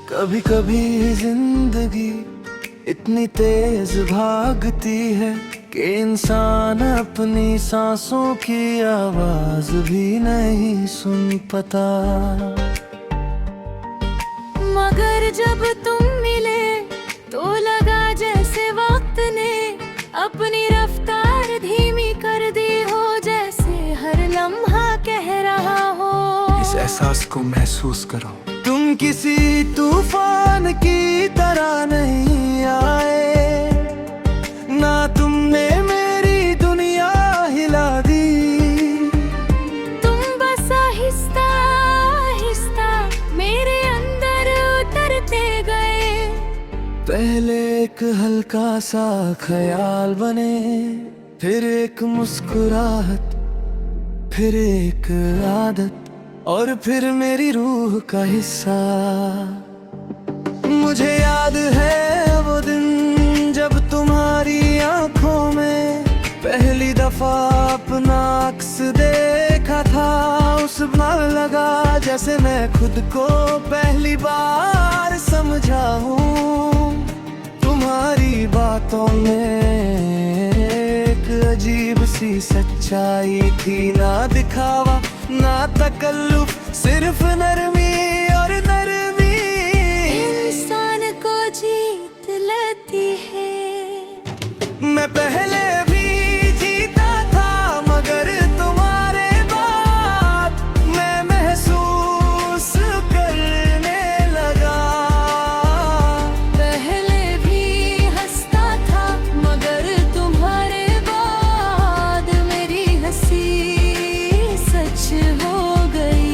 कभी कभी जिंदगी इतनी तेज भागती है कि इंसान अपनी सांसों की आवाज भी नहीं सुन पाता। मगर जब तुम मिले तो लगा जैसे वक्त ने अपनी रफ्तार धीमी कर दी हो, जैसे हर लम्हा कह रहा हो इस एहसास को महसूस करो। तुम किसी तूफान की तरह नहीं आए, ना तुमने मेरी दुनिया हिला दी। तुम बस आहिस्ता आहिस्ता मेरे अंदर उतरते गए। पहले एक हल्का सा ख्याल बने, फिर एक मुस्कुराहट, फिर एक आदत, और फिर मेरी रूह का हिस्सा। मुझे याद है वो दिन जब तुम्हारी आंखों में पहली दफा अपना अक्स देखा था। उस बार लगा जैसे मैं खुद को पहली बार समझा हूँ। तुम्हारी बातों में एक अजीब सी सच्चाई थी, ना दिखावा ना तकल्लुफ, सिर्फ नरमी और नरमी इंसान को जीत लेती है। मैं पहले भी जीता था, मगर तुम्हारे बाद मैं महसूस करने लगा। पहले भी हंसता था, मगर तुम्हारे बाद मेरी हंसी सच हो गई।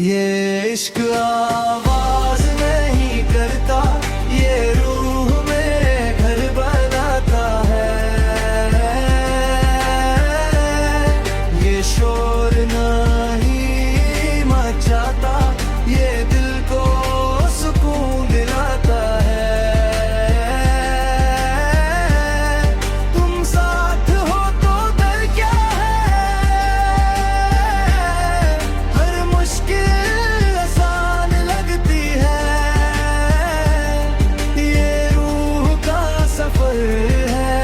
ये इश्क आवाज नहीं करता, ये रूह में घर बनाता है। ये शोर नहीं मचाता, ये दिल को सुकून दिलाता है। तुम साथ हो तो डर क्या है, हर मुश्किल आसान लगती है। ये रूह का सफर है,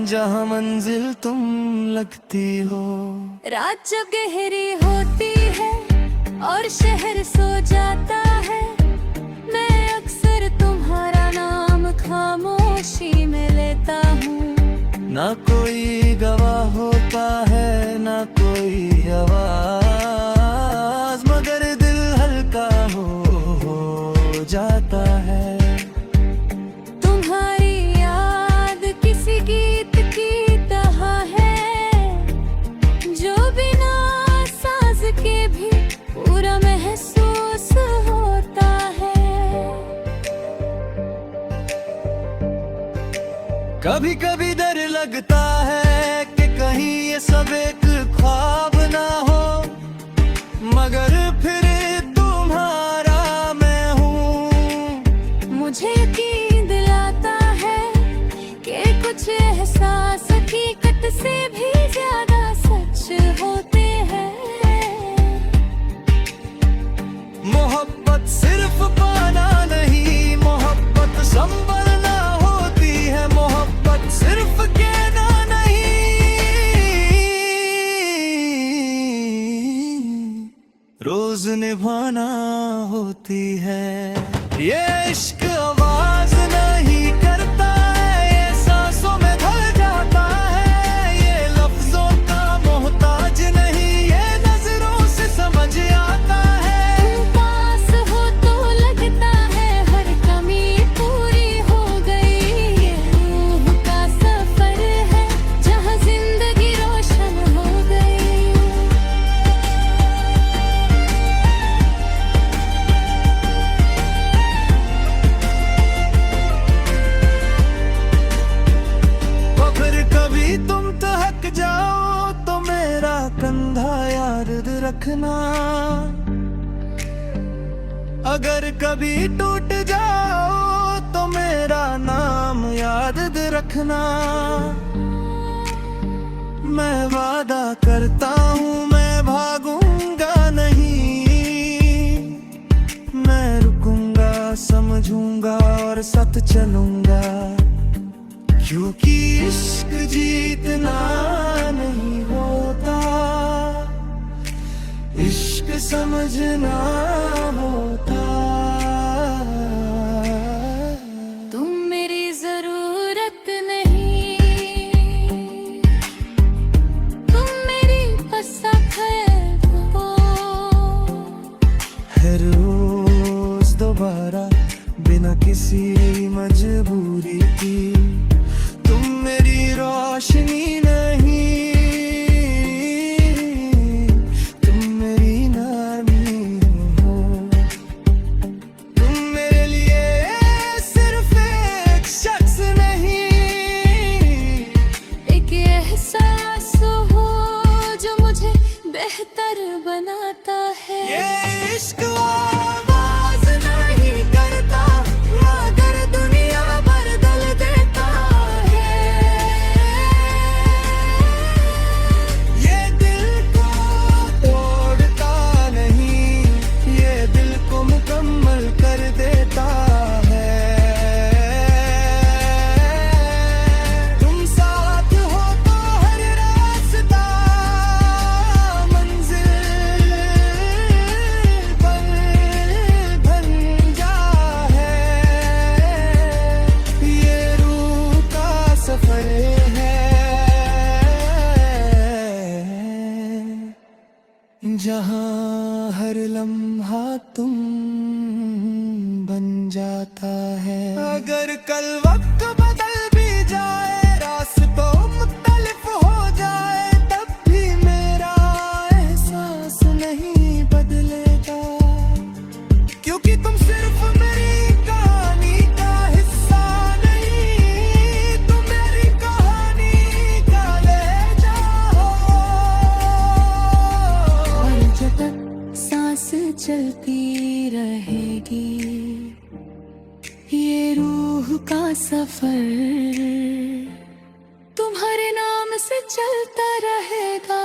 जहाँ मंजिल तुम लगती हो। रात जब गहरी होती है और शहर सो जाता है, मैं अक्सर तुम्हारा नाम खामोशी में लेता हूँ। ना कोई गवाह होता है, ना कोई आवाज, मगर दिल हल्का हो जाता है। तुम्हारी याद किसी गीत की तरह है, जो बिना साज के भी पूरा महसूस होता है। कभी कभी डर लगता है कि कहीं ये सब एक ख्वाब ना हो, मगर फिर तुम्हारा मैं हूँ। मुझे यकीन दिलाता है कि कुछ एहसास हकीकत से भी ज्यादा सच होते हैं। मोहब्बत सिर्फ पाना नहीं, मोहब्बत संभलना होती है। मोहब्बत सिर्फ कहना नहीं, रोज निभाना होती है। ये इश्क आवाज नहीं करता है, ये सांसों में ढल जाता है। ये लफ्जों का मोहताज नहीं, ये नजरों से समझ आता है। तुम पास हो तो लगता है हर कमी पूरी हो गई। ये रूह का सफर है, जहाँ जिंदगी रोशन हो गई। और फिर कभी तुम थक जाओ तो मेरा कंधा याद रखना। अगर कभी टूट जाओ तो मेरा नाम याद रखना। मैं वादा करता हूँ मैं भाग समझूंगा और साथ चलूंगा, क्योंकि इश्क जीतना नहीं होता, इश्क समझना होता। तुम मेरी जरूरत नहीं, तुम मेरी बस खैर हो। हर रोज दोबारा बिना किसी मजबूरी की, तुम मेरी रोशनी नहीं, तुम मेरी नरमी हो। तुम मेरे लिए सिर्फ एक शख्स नहीं, एक एहसास हो जो मुझे बेहतर बनाता है। ये इश्क आवाज नहीं करता, मगर दुनिया बदल देता है। ये दिल को तोड़ता नहीं, ये दिल को मुकम्मल कर देता है। तुम साथ हो तो हर रास्ता मंजिल बन जा है। ये रूह का सफर है, जहाँ हर लम्हा तुम बन जाता है। अगर कल वक्त बदल भी जाए, रास्तों मुख्तलिफ हो जाए, तब भी मेरा एहसास नहीं बदलेगा, क्योंकि तुम सिर्फ मेरी कहानी का हिस्सा नहीं, तुम मेरी कहानी का लहजा हो। और जब तक सांस चलती रहेगी, ये रूह का सफर तुम्हारे नाम से चलता रहेगा।